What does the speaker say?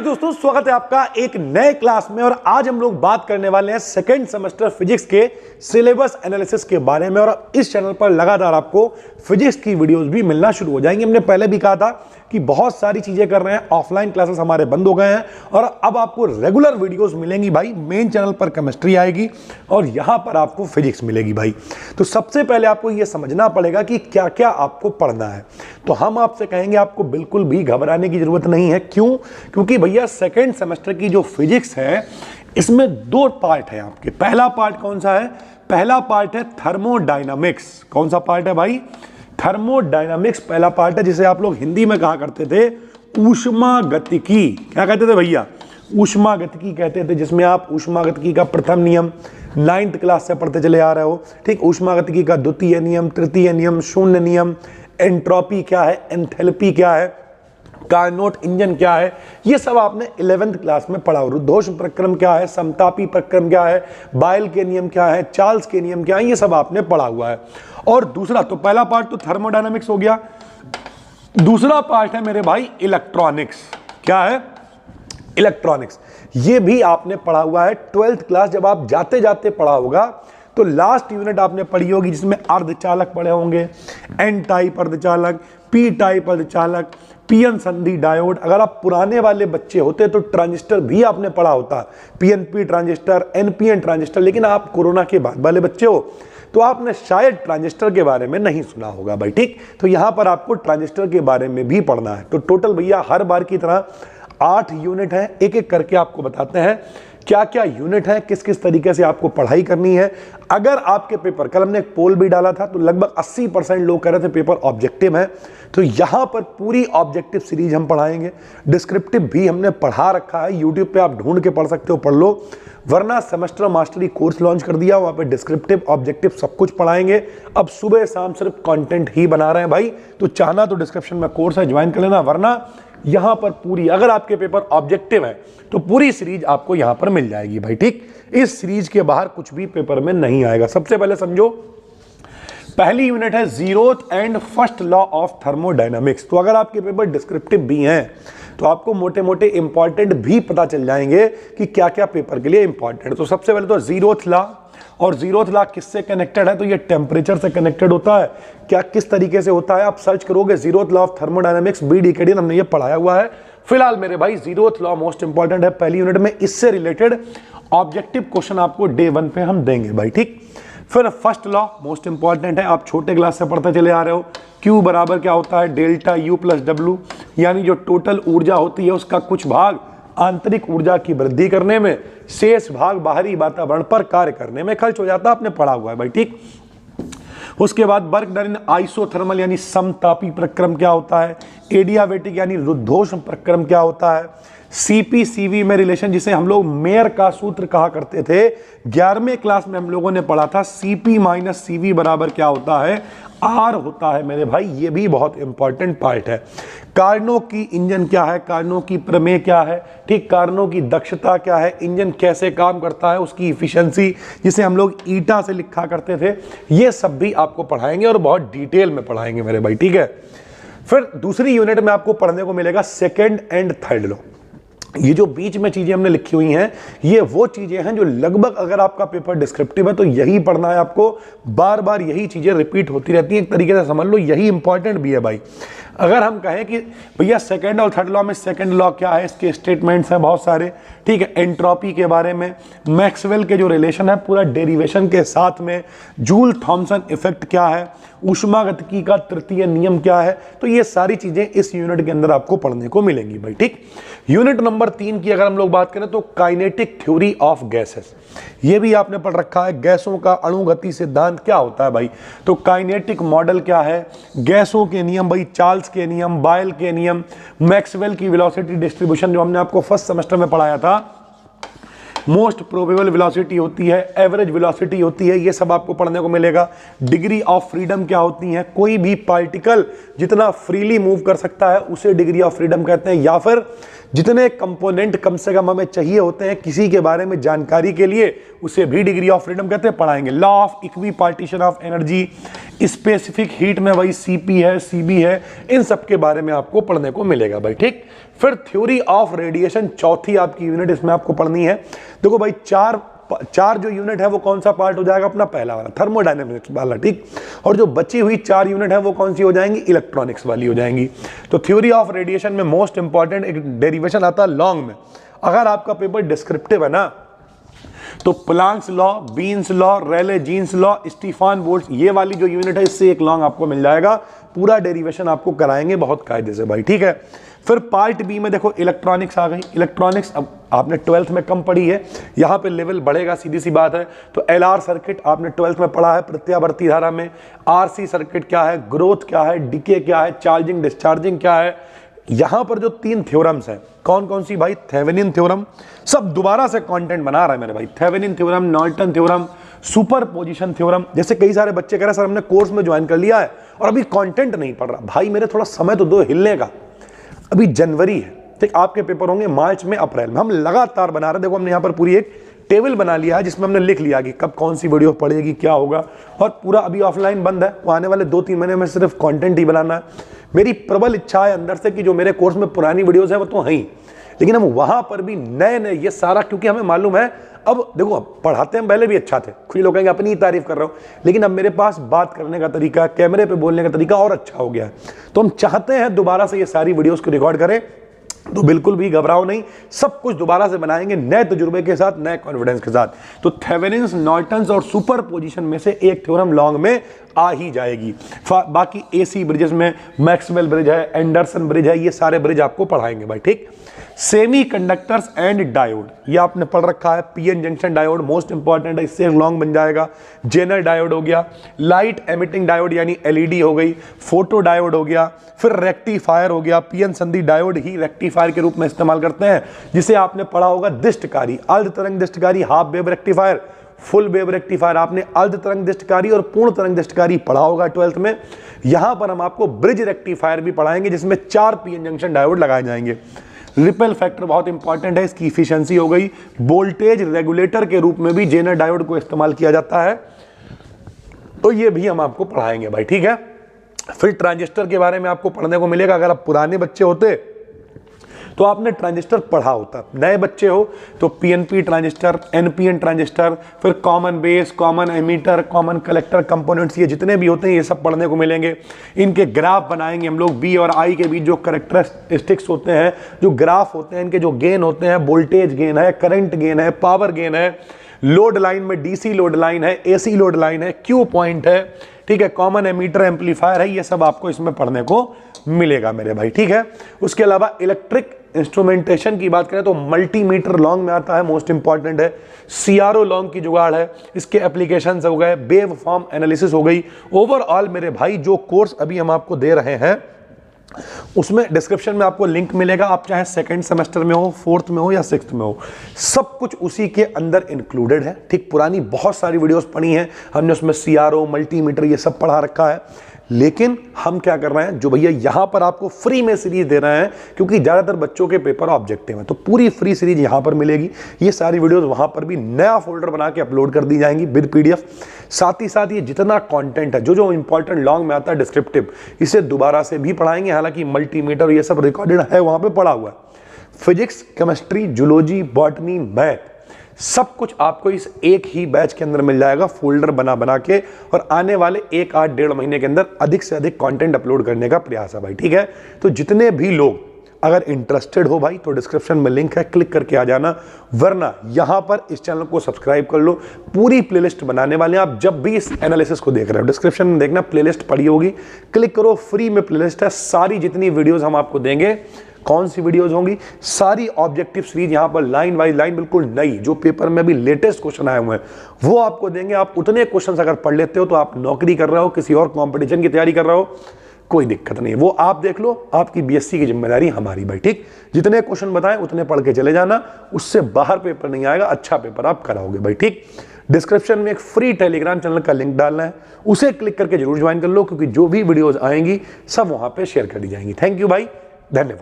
दोस्तों, स्वागत है आपका एक नए क्लास में। और आज हम लोग बात करने वाले हैं सेकंड सेमेस्टर फिजिक्स के सिलेबस एनालिसिस के बारे में। और इस चैनल पर लगातार आपको फिजिक्स की वीडियोस भी मिलना शुरू हो जाएंगी। हमने पहले भी कहा था कि बहुत सारी चीजें कर रहे हैं, ऑफलाइन क्लासेस हमारे बंद हो गए हैं और अब आपको रेगुलर वीडियोस मिलेंगी भाई। मेन चैनल पर केमिस्ट्री आएगी और यहां पर आपको फिजिक्स मिलेगी भाई। तो सबसे पहले आपको यह समझना पड़ेगा कि क्या क्या आपको पढ़ना है। तो हम आपसे कहेंगे आपको बिल्कुल भी घबराने की जरूरत नहीं है। क्यों? क्योंकि भैया सेकेंड सेमेस्टर की जो फिजिक्स है इसमें दो पार्ट है आपके। पहला पार्ट कौन सा है? पहला पार्ट है थर्मोडायनामिक्स। कौन सा पार्ट है भाई? थर्मोडायनामिक्स पहला पार्ट है, जिसे आप लोग हिंदी में कहा करते थे ऊष्मागतिकी। क्या कहते थे भैया? ऊष्मागतिकी कहते थे, जिसमें आप ऊष्मागतिकी का प्रथम नियम 9th क्लास से पढ़ते चले आ रहे हो। ठीक, ऊष्मागतिकी का द्वितीय नियम, तृतीय नियम, शून्य नियम, एंट्रोपी क्या है, एंथैल्पी क्या है, कार्नोट इंजन क्या है, ये सब आपने 11th क्लास में पढ़ा। रुद्धोष प्रक्रम क्या है, समतापी प्रक्रम क्या है, बायल के नियम क्या है, चार्ल्स के नियम क्या है, ये सब आपने पढ़ा हुआ है। और दूसरा, तो पहला पार्ट तो थर्मोडायनामिक्स हो गया। दूसरा पार्ट है मेरे भाई इलेक्ट्रॉनिक्स। क्या है? इलेक्ट्रॉनिक्स। ये भी आपने पढ़ा हुआ है 12th क्लास। जब आप जाते जाते पढ़ा होगा तो लास्ट यूनिट आपने पढ़ी होगी, जिसमें अर्धचालक पढ़े होंगे, एन टाइप अर्धचालक, पी टाइप अर्धचालक, पीएन संधि डायोड। अगर आप पुराने वाले बच्चे होते तो ट्रांजिस्टर भी आपने पढ़ा होता, पीएनपी ट्रांजिस्टर, एनपीएन ट्रांजिस्टर। लेकिन आप कोरोना के बाद वाले बच्चे हो तो आपने शायद ट्रांजिस्टर के बारे में नहीं सुना होगा भाई। ठीक, तो यहां पर आपको ट्रांजिस्टर के बारे में भी पढ़ना है। तो टोटल भैया हर बार की तरह 8 यूनिट है। एक एक करके आपको बताते हैं क्या क्या यूनिट है, किस किस तरीके से आपको पढ़ाई करनी है। अगर आपके पेपर, कल हमने एक पोल भी डाला था तो लगभग 80% लोग कह रहे थे पेपर ऑब्जेक्टिव है। तो यहां पर पूरी ऑब्जेक्टिव सीरीज हम पढ़ाएंगे। डिस्क्रिप्टिव भी हमने पढ़ा रखा है, यूट्यूब पे आप ढूंढ के पढ़ सकते हो, पढ़ लो। वरना सेमेस्टर मास्टरी कोर्स लॉन्च कर दिया, वहां पे डिस्क्रिप्टिव ऑब्जेक्टिव सब कुछ पढ़ाएंगे। अब सुबह शाम सिर्फ कंटेंट ही बना रहे हैं भाई। तो चाहना तो डिस्क्रिप्शन में कोर्स है, ज्वाइन कर लेना। वरना यहां पर पूरी, अगर आपके पेपर ऑब्जेक्टिव है तो पूरी सीरीज आपको यहां पर मिल जाएगी भाई। ठीक, इस सीरीज के बाहर कुछ भी पेपर में नहीं आएगा। सबसे पहले समझो, पहली यूनिट है zeroth and first law of thermodynamics. तो अगर आपके पेपर डिस्क्रिप्टिव भी हैं तो आपको मोटे मोटे इंपॉर्टेंट भी पता चल जाएंगे कि क्या क्या पेपर के लिए इंपॉर्टेंट है। तो सबसे पहले तो जीरोथ लॉ, और जीरोथ लॉ किससे कनेक्टेड है? तो ये टेम्परेचर से कनेक्टेड होता है। क्या किस तरीके से होता है? आप सर्च करोगे zeroth law of thermodynamics, BD हमने ये पढ़ाया हुआ है। फिलहाल मेरे भाई जीरोथ लॉ मोस्ट इंपॉर्टेंट है पहली यूनिट में। इससे रिलेटेड ऑब्जेक्टिव क्वेश्चन आपको डे 1 पे हम देंगे भाई। ठीक, फिर फर्स्ट लॉ मोस्ट इंपॉर्टेंट है, आप छोटे क्लास से पढ़ते चले आ रहे हो। Q बराबर क्या होता है? डेल्टा U प्लस W, यानी जो टोटल ऊर्जा होती है उसका कुछ भाग आंतरिक ऊर्जा की वृद्धि करने में, शेष भाग बाहरी वातावरण पर कार्य करने में खर्च हो जाता है। आपने पढ़ा हुआ है भाई। ठीक, उसके बाद बर्क डरिन आइसोथर्मल यानी समतापी प्रक्रम क्या होता है, एडियाबेटिक यानी रुद्धोष्म प्रक्रम क्या होता है, सीपी सीवी में रिलेशन, जिसे हम लोग मेयर का सूत्र कहा करते थे। 11वें क्लास में हम लोगों ने पढ़ा था सीपी माइनस सीवी बराबर क्या होता है? आर होता है मेरे भाई। ये भी बहुत इंपॉर्टेंट पार्ट है। कार्नोट की इंजन क्या है, कार्नोट की प्रमेय क्या है, ठीक, कार्नोट की दक्षता क्या है, इंजन कैसे काम करता है, उसकी इफिशिएंसी जिसे हम लोग ईटा से लिखा करते थे, ये सब भी आपको पढ़ाएंगे और बहुत डिटेल में पढ़ाएंगे मेरे भाई। ठीक है, फिर दूसरी यूनिट में आपको पढ़ने को मिलेगा सेकेंड एंड थर्ड लॉ। ये जो बीच में चीजें हमने लिखी हुई हैं, ये वो चीजें हैं जो लगभग, अगर आपका पेपर डिस्क्रिप्टिव है तो यही पढ़ना है आपको। बार बार यही चीजें रिपीट होती रहती हैं, एक तरीके से समझ लो यही इंपॉर्टेंट भी है भाई। अगर हम कहें कि भैया सेकंड और थर्ड लॉ में, सेकंड लॉ क्या है, इसके स्टेटमेंट्स हैं बहुत सारे। ठीक है, एंट्रोपी के बारे में, मैक्सवेल के जो रिलेशन है पूरा डेरिवेशन के साथ में, जूल थॉमसन इफेक्ट क्या है, ऊष्मागतिकी का तृतीय नियम क्या है। तो ये सारी चीजें इस यूनिट के अंदर आपको पढ़ने को मिलेंगी भाई। ठीक, यूनिट नंबर 3 की अगर हम लोग बात करें तो काइनेटिक थ्योरी ऑफ गैसेस, ये भी आपने पढ़ रखा है। गैसों का अणुगति सिद्धांत क्या होता है भाई? तो काइनेटिक मॉडल क्या है, गैसों के नियम भाई, चार्ल्स के नियम, बायल के नियम, मैक्सवेल की वेलोसिटी डिस्ट्रीब्यूशन जो हमने आपको फर्स्ट सेमेस्टर में पढ़ाया था, मोस्ट प्रोबेबल वेलोसिटी होती है, एवरेज वेलोसिटी होती है, ये सब आपको पढ़ने को मिलेगा। डिग्री ऑफ फ्रीडम क्या होती है, कोई भी पार्टिकल जितना फ्रीली मूव कर सकता है उसे डिग्री ऑफ फ्रीडम कहते हैं। या फिर जितने कंपोनेंट कम से कम हमें चाहिए होते हैं किसी के बारे में जानकारी के लिए, उसे भी डिग्री ऑफ फ्रीडम कहते हैं, पढ़ाएंगे। Law of equi partition of energy, specific heat में वही सीपी है, सीबी है, इन सब के बारे में आपको पढ़ने को मिलेगा भाई, ठीक। फिर थ्योरी ऑफ रेडिएशन, चौथी आपकी यूनिट इसमें आपको पढ़नी है। देखो भाई, चार जो यूनिट है वो कौन सा पार्ट हो जाएगा, अपना पहला वाला थर्मोडायनेमिक्स वाला, ठीक। और जो बची हुई 4 यूनिट है वो कौन सी हो जाएंगी, इलेक्ट्रॉनिक्स वाली हो जाएंगी। तो थ्योरी ऑफ रेडिएशन में मोस्ट इंपॉर्टेंट एक डेरिवेशन आता है लॉन्ग में। अगर आपका पेपर डिस्क्रिप्टिव है ना, तो प्लांक्स लॉ, बीन्स लॉ, रेले जीन्स लॉ, स्टीफन बोल्ट्ज, ये वाली जो यूनिट है इससे एक लॉन्ग आपको मिल जाएगा। पूरा डेरिवेशन आपको कराएंगे बहुत कायदे से भाई, ठीक है। फिर पार्ट बी में देखो इलेक्ट्रॉनिक्स आ गई। इलेक्ट्रॉनिक्स अब आपने 12th में कम पढ़ी है, यहाँ पे लेवल बढ़ेगा, सीधी सी बात है। तो एलआर सर्किट आपने 12th में पढ़ा है प्रत्यावर्ती धारा में। आरसी सर्किट क्या है, ग्रोथ क्या है, डीके क्या है, चार्जिंग डिस्चार्जिंग क्या है। यहां पर जो 3 थ्योरम्स हैं, कौन कौन सी भाई, थेवेनिन थ्योरम, सब दोबारा से कंटेंट बना रहा है मेरे भाई। Thevenin theorem, Norton theorem, superposition theorem. जैसे कई सारे बच्चे कह रहे हैं सर हमने कोर्स में ज्वाइन कर लिया है और अभी कंटेंट नहीं पढ़ रहा। भाई मेरे थोड़ा समय तो दो हिलने का, अभी जनवरी है, ठीक। आपके पेपर होंगे मार्च में, अप्रैल में। हम लगातार बना रहे हैं। देखो हमने यहाँ पर पूरी एक टेबल बना लिया है जिसमें हमने लिख लिया कि कब कौन सी वीडियो पड़ेगी, क्या होगा। और पूरा अभी ऑफलाइन बंद है, तो आने वाले 2-3 महीने में सिर्फ कंटेंट ही बनाना है। मेरी प्रबल इच्छा है अंदर से कि जो मेरे कोर्स में पुरानी वीडियोस है वो तो हैं ही, लेकिन हम वहां पर भी नए नए, ये सारा क्योंकि हमें मालूम है। अब देखो पढ़ाते हम पहले भी अच्छा थे, कुछ लोग कहेंगे अपनी ही तारीफ कर रहा हूं, लेकिन अब मेरे पास बात करने का तरीका, कैमरे पे बोलने का तरीका और अच्छा हो गया है। तो हम चाहते हैं दोबारा से ये सारी वीडियोस को रिकॉर्ड करें। तो बिल्कुल भी घबराओ नहीं, सब कुछ दोबारा से बनाएंगे नए तजुर्बे के साथ, नए कॉन्फिडेंस के साथ। तो थेवेनिन्स, नॉर्टन्स और सुपरपोजिशन में से एक थ्योरम लॉन्ग में आ ही जाएगी। बाकी एसी ब्रिजेस में मैक्सवेल ब्रिज है, एंडरसन ब्रिज है, ये सारे ब्रिज आपको पढ़ाएंगे भाई, ठीक। सेमी कंडक्टर्स एंड डायोड, ये आपने पढ़ रखा है। PN junction diode most important है, इससे लॉन्ग बन जाएगा। जेनर डायोड हो गया, लाइट एमिटिंग डायोड यानी एलईडी हो गई, फोटो डायोड हो गया, फिर रेक्टिफायर हो गया। पीएन संधि डायोड ही रेक्टिफायर के रूप में इस्तेमाल करते हैं, जिसे आपने पढ़ा होगा दिष्टकारी, अर्ध तरंग दिष्टकारी, half wave rectifier, full wave rectifier. आपने अर्ध तरंग दिष्टकारी और पूर्ण तरंग दिष्टकारी पढ़ा होगा 12th में। यहां पर हम आपको ब्रिज रेक्टिफायर भी पढ़ाएंगे जिसमें 4 पीएन जंक्शन डायोड लगाए जाएंगे। रिपेल फैक्टर बहुत इंपॉर्टेंट है, इसकी इफिशिएंसी हो गई। वोल्टेज रेगुलेटर के रूप में भी जेनर डायोड को इस्तेमाल किया जाता है, तो ये भी हम आपको पढ़ाएंगे भाई, ठीक है। फिर ट्रांजिस्टर के बारे में आपको पढ़ने को मिलेगा। अगर आप पुराने बच्चे होते तो आपने ट्रांजिस्टर पढ़ा होता, नए बच्चे हो तो पीएनपी ट्रांजिस्टर, एनपीएन ट्रांजिस्टर, फिर common base, common ammeter, common collector components, ये जितने भी होते हैं ये सब पढ़ने को मिलेंगे। इनके ग्राफ बनाएंगे हम लोग, बी और आई के बीच जो कैरेक्टरिस्टिक्स होते हैं, जो ग्राफ होते हैं, इनके जो गेन होते हैं, वोल्टेज गेन है, करंट गेन है, पावर गेन है, लोड लाइन में डीसी लोड लाइन है, एसी लोड लाइन है, क्यू पॉइंट है, ठीक है, कॉमन एमीटर एम्पलीफायर है, ये सब आपको इसमें पढ़ने को मिलेगा मेरे भाई, ठीक है। उसके अलावा इलेक्ट्रिक इंस्ट्रूमेंटेशन की बात करें तो मल्टीमीटर लॉन्ग में आता है, मोस्ट इंपॉर्टेंट है। सीआरओ लॉन्ग की जुगाड़ है, इसके एप्लीकेशंस हो गए, वेव फॉर्म एनालिसिस हो गई। ओवरऑल मेरे भाई जो कोर्स अभी हम आपको दे रहे हैं उसमें डिस्क्रिप्शन में आपको लिंक मिलेगा। आप चाहे 2nd सेमेस्टर में हो, 4th में हो या 6th में हो, सब कुछ उसी के अंदर इंक्लूडेड है, ठीक। पुरानी बहुत सारी वीडियोस पढ़ी हैं हमने, उसमें सीआरओ, मल्टीमीटर, ये सब पढ़ा रखा है। लेकिन हम क्या कर रहे हैं, जो भैया यहां पर आपको फ्री में सीरीज दे रहे हैं, क्योंकि ज्यादातर बच्चों के पेपर ऑब्जेक्टिव हैं, तो पूरी फ्री सीरीज यहां पर मिलेगी। ये सारी वीडियोस वहां पर भी नया फोल्डर बना के अपलोड कर दी जाएंगी विद पीडीएफ। साथ ही साथ ये जितना कंटेंट है, जो इंपॉर्टेंट लॉन्ग में आता है डिस्क्रिप्टिव, इसे दोबारा से भी पढ़ाएंगे। हालांकि मल्टीमीटर ये सब रिकॉर्डेड है, वहां पर पढ़ा हुआ है। Physics, chemistry, zoology, botany, math, सब कुछ आपको इस एक ही बैच के अंदर मिल जाएगा, फोल्डर बना बना के। और आने वाले 1-8-1.5 महीने के अंदर अधिक से अधिक कंटेंट अपलोड करने का प्रयास है भाई, ठीक है। तो जितने भी लोग अगर इंटरेस्टेड हो भाई, तो डिस्क्रिप्शन में लिंक है, क्लिक करके आ जाना। वरना यहां पर इस चैनल को सब्सक्राइब कर लो, पूरी प्लेलिस्ट बनाने वाले हैं। आप जब भी इस एनालिसिस को देख रहे हो, डिस्क्रिप्शन में देखना, प्लेलिस्ट पड़ी होगी, क्लिक करो, फ्री में प्लेलिस्ट है। सारी जितनी वीडियोस हम आपको देंगे, कौन सी वीडियोस होंगी, सारी ऑब्जेक्टिव सीरीज यहां पर लाइन बाय लाइन बिल्कुल नई, जो पेपर में अभी लेटेस्ट क्वेश्चन आए हुए हैं वो आपको देंगे। आप उतने क्वेश्चंस अगर पढ़ लेते हो तो आप नौकरी कर रहे हो, किसी और कंपटीशन की तैयारी कर रहे हो, कोई दिक्कत नहीं, वो आप देख लो। आपकी बीएससी की जिम्मेदारी हमारी भाई, ठीक। जितने क्वेश्चन बताएं उतने पढ़ के चले जाना, उससे बाहर पेपर नहीं आएगा, अच्छा पेपर आप कराओगे भाई, ठीक। डिस्क्रिप्शन में एक फ्री टेलीग्राम चैनल का लिंक डालना है, उसे क्लिक करके जरूर ज्वाइन कर लो, क्योंकि जो भी वीडियोज आएंगी सब वहां पर शेयर कर दी जाएंगी। थैंक यू भाई, धन्यवाद।